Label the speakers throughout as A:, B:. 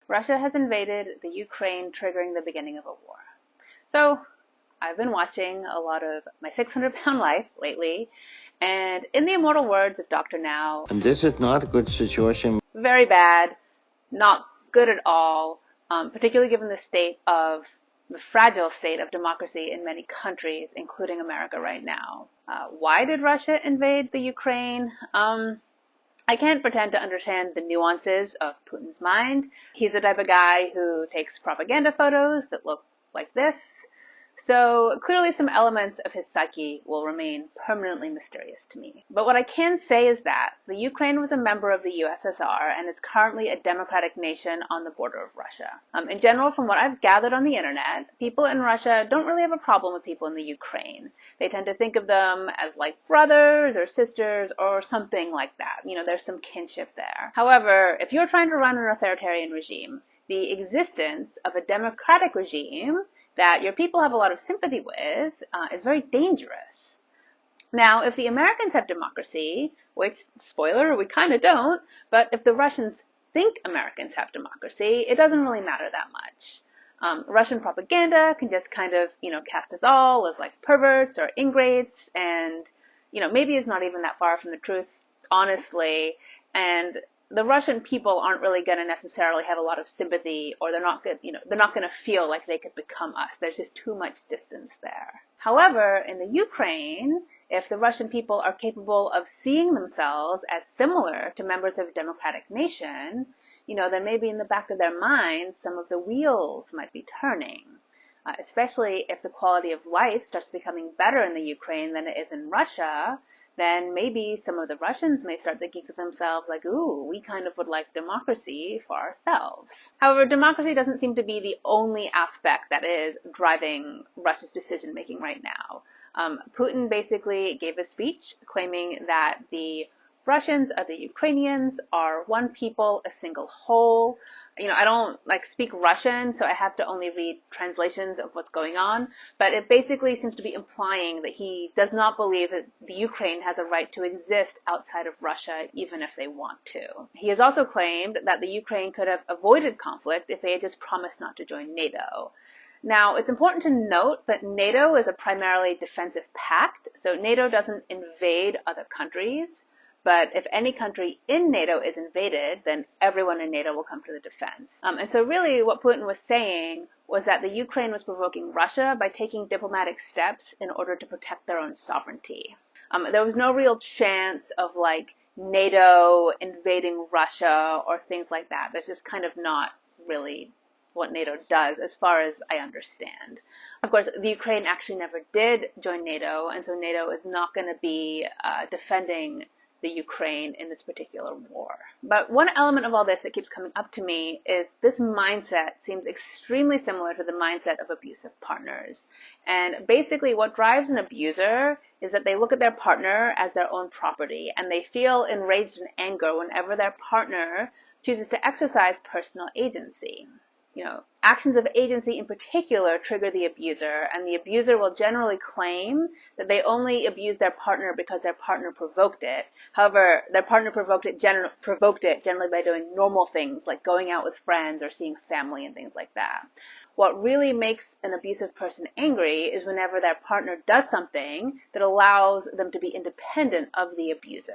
A: Russia has invaded the Ukraine, triggering the beginning of a war. So I've been watching a lot of My 600-Pound Life lately, and in the immortal words of Dr. Now,
B: and this is not a good situation.
A: Very bad, not good at all, particularly given the fragile state of democracy in many countries, including America right now. Why did Russia invade the Ukraine? I can't pretend to understand the nuances of Putin's mind. He's the type of guy who takes propaganda photos that look like this. So clearly some elements of his psyche will remain permanently mysterious to me. But what I can say is that the Ukraine was a member of the USSR and is currently a democratic nation on the border of Russia. In general, from what I've gathered on the internet, people in Russia don't really have a problem with people in the Ukraine. They tend to think of them as like brothers or sisters or something like that. There's some kinship there. However, if you're trying to run an authoritarian regime, the existence of a democratic regime that your people have a lot of sympathy with is very dangerous. Now, if the Americans have democracy, which, spoiler, we kind of don't, but if the Russians think Americans have democracy, it doesn't really matter that much. Russian propaganda can just kind of, cast us all as like perverts or ingrates, and, maybe it's not even that far from the truth, honestly, and the Russian people aren't really going to necessarily have a lot of sympathy, or they're not going to feel like they could become us. There's just too much distance there. However, in the Ukraine, if the Russian people are capable of seeing themselves as similar to members of a democratic nation, then maybe in the back of their minds, some of the wheels might be turning. Especially if the quality of life starts becoming better in the Ukraine than it is in Russia, then maybe some of the Russians may start thinking to themselves like, ooh, we kind of would like democracy for ourselves. However, democracy doesn't seem to be the only aspect that is driving Russia's decision-making right now. Putin basically gave a speech claiming that the Russians or the Ukrainians are one people, a single whole. I don't speak Russian, so I have to only read translations of what's going on, but it basically seems to be implying that he does not believe that the Ukraine has a right to exist outside of Russia, even if they want to. He has also claimed that the Ukraine could have avoided conflict if they had just promised not to join NATO. Now, it's important to note that NATO is a primarily defensive pact, so NATO doesn't invade other countries. But if any country in NATO is invaded, then everyone in NATO will come to the defense. And so really what Putin was saying was that the Ukraine was provoking Russia by taking diplomatic steps in order to protect their own sovereignty. There was no real chance of NATO invading Russia or things like that. That's just kind of not really what NATO does, as far as I understand. Of course, the Ukraine actually never did join NATO, and so NATO is not going to be defending the Ukraine in this particular war. But one element of all this that keeps coming up to me is this mindset seems extremely similar to the mindset of abusive partners. And basically what drives an abuser is that they look at their partner as their own property, and they feel enraged and anger whenever their partner chooses to exercise personal agency. Actions of agency in particular trigger the abuser, and the abuser will generally claim that they only abused their partner because their partner provoked it. However, their partner provoked it generally by doing normal things like going out with friends or seeing family and things like that. What really makes an abusive person angry is whenever their partner does something that allows them to be independent of the abuser.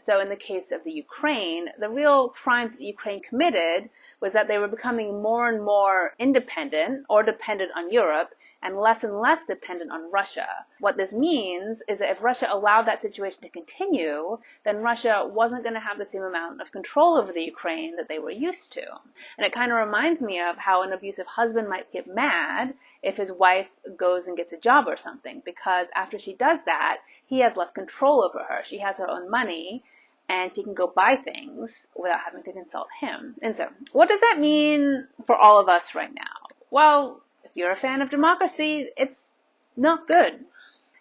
A: So in the case of the Ukraine, the real crime that the Ukraine committed was that they were becoming more and more independent or dependent on Europe and less dependent on Russia. What this means is that if Russia allowed that situation to continue, then Russia wasn't going to have the same amount of control over the Ukraine that they were used to. And it kind of reminds me of how an abusive husband might get mad if his wife goes and gets a job or something, because after she does that, he has less control over her. She has her own money, and she can go buy things without having to consult him. And so, what does that mean for all of us right now? Well, if you're a fan of democracy, it's not good.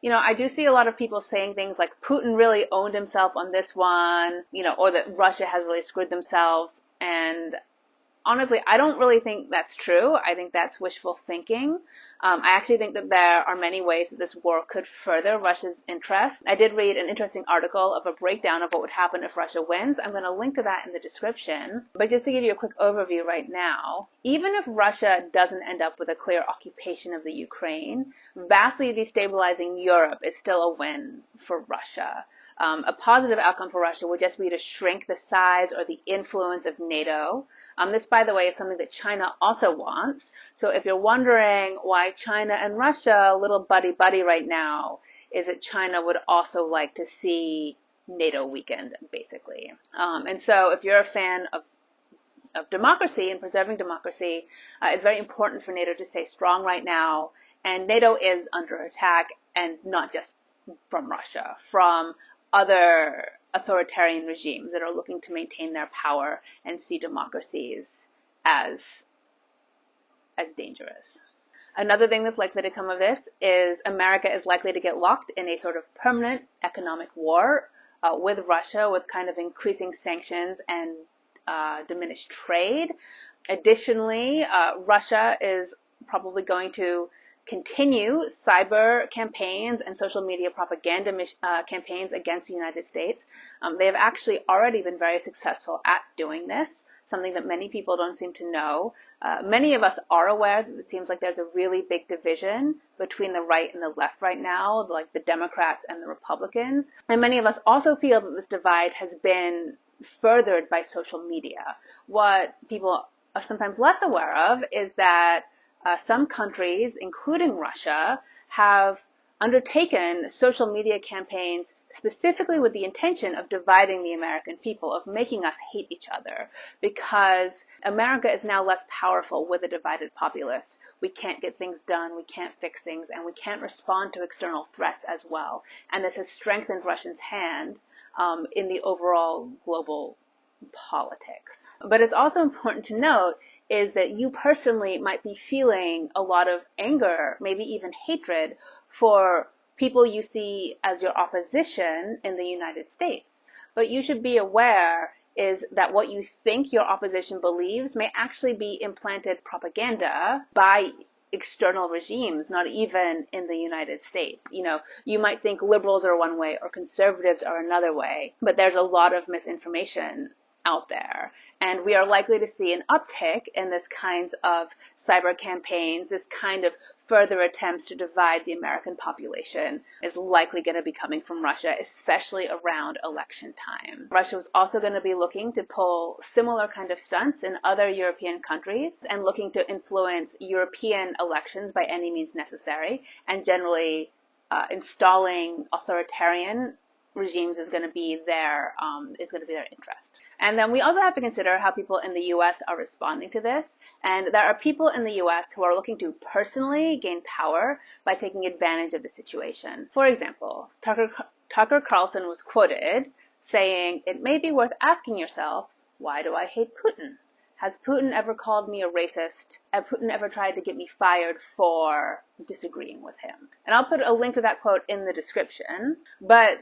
A: I do see a lot of people saying things like Putin really owned himself on this one, or that Russia has really screwed themselves. And honestly, I don't really think that's true. I think that's wishful thinking. I actually think that there are many ways that this war could further Russia's interests. I did read an interesting article of a breakdown of what would happen if Russia wins. I'm going to link to that in the description. But just to give you a quick overview right now, even if Russia doesn't end up with a clear occupation of the Ukraine, vastly destabilizing Europe is still a win for Russia. A positive outcome for Russia would just be to shrink the size or the influence of NATO. This, by the way, is something that China also wants. So if you're wondering why China and Russia are a little buddy-buddy right now, is that China would also like to see NATO weakened, basically. And so if you're a fan of democracy and preserving democracy, it's very important for NATO to stay strong right now. And NATO is under attack, and not just from Russia, from other authoritarian regimes that are looking to maintain their power and see democracies as dangerous. Another thing that's likely to come of this is America is likely to get locked in a sort of permanent economic war with Russia, with kind of increasing sanctions and diminished trade. Additionally, Russia is probably going to continue cyber campaigns and social media propaganda campaigns against the United States. They have actually already been very successful at doing this, something that many people don't seem to know. Many of us are aware that it seems like there's a really big division between the right and the left right now, like the Democrats and the Republicans. And many of us also feel that this divide has been furthered by social media. What people are sometimes less aware of is that some countries, including Russia, have undertaken social media campaigns specifically with the intention of dividing the American people, of making us hate each other, because America is now less powerful with a divided populace. We can't get things done, we can't fix things, and we can't respond to external threats as well. And this has strengthened Russia's hand in the overall global politics. But it's also important to note is that you personally might be feeling a lot of anger, maybe even hatred, for people you see as your opposition in the United States. But you should be aware is that what you think your opposition believes may actually be implanted propaganda by external regimes, not even in the United States. You know, you might think liberals are one way or conservatives are another way, but there's a lot of misinformation out there. And we are likely to see an uptick in this kinds of cyber campaigns, this kind of further attempts to divide the American population is likely going to be coming from Russia, especially around election time. Russia was also going to be looking to pull similar kind of stunts in other European countries and looking to influence European elections by any means necessary, and generally installing authoritarian regimes is going to be their interest. And then we also have to consider how people in the U.S. are responding to this. And there are people in the U.S. who are looking to personally gain power by taking advantage of the situation. For example, Tucker Carlson was quoted saying, "It may be worth asking yourself, why do I hate Putin? Has Putin ever called me a racist? Has Putin ever tried to get me fired for disagreeing with him?" And I'll put a link to that quote in the description. But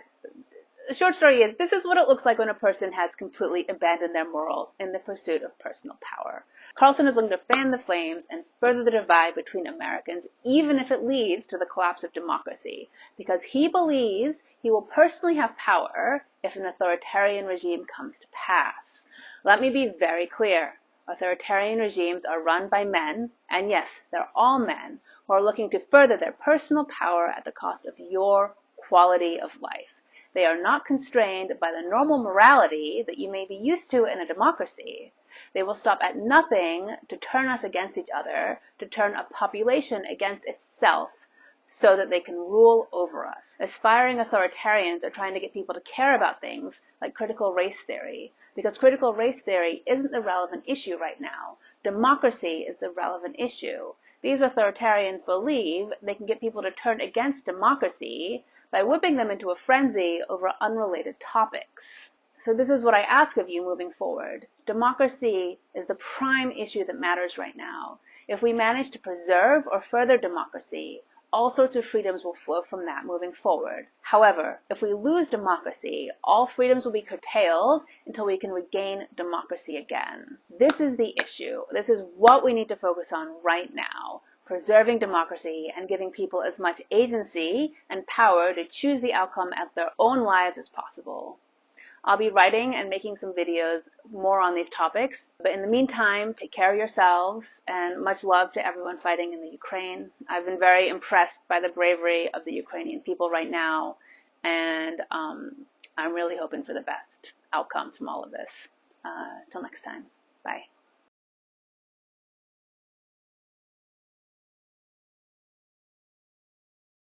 A: the short story is, this is what it looks like when a person has completely abandoned their morals in the pursuit of personal power. Carlson is looking to fan the flames and further the divide between Americans, even if it leads to the collapse of democracy, because he believes he will personally have power if an authoritarian regime comes to pass. Let me be very clear. Authoritarian regimes are run by men, and yes, they're all men, who are looking to further their personal power at the cost of your quality of life. They are not constrained by the normal morality that you may be used to in a democracy. They will stop at nothing to turn us against each other, to turn a population against itself, so that they can rule over us. Aspiring authoritarians are trying to get people to care about things like critical race theory, because critical race theory isn't the relevant issue right now. Democracy is the relevant issue. These authoritarians believe they can get people to turn against democracy by whipping them into a frenzy over unrelated topics. So this is what I ask of you moving forward. Democracy is the prime issue that matters right now. If we manage to preserve or further democracy, all sorts of freedoms will flow from that moving forward. However, if we lose democracy, all freedoms will be curtailed until we can regain democracy again. This is the issue. This is what we need to focus on right now. Preserving democracy and giving people as much agency and power to choose the outcome of their own lives as possible. I'll be writing and making some videos more on these topics, but in the meantime, take care of yourselves, and much love to everyone fighting in the Ukraine. I've been very impressed by the bravery of the Ukrainian people right now, and I'm really hoping for the best outcome from all of this. Till next time, bye.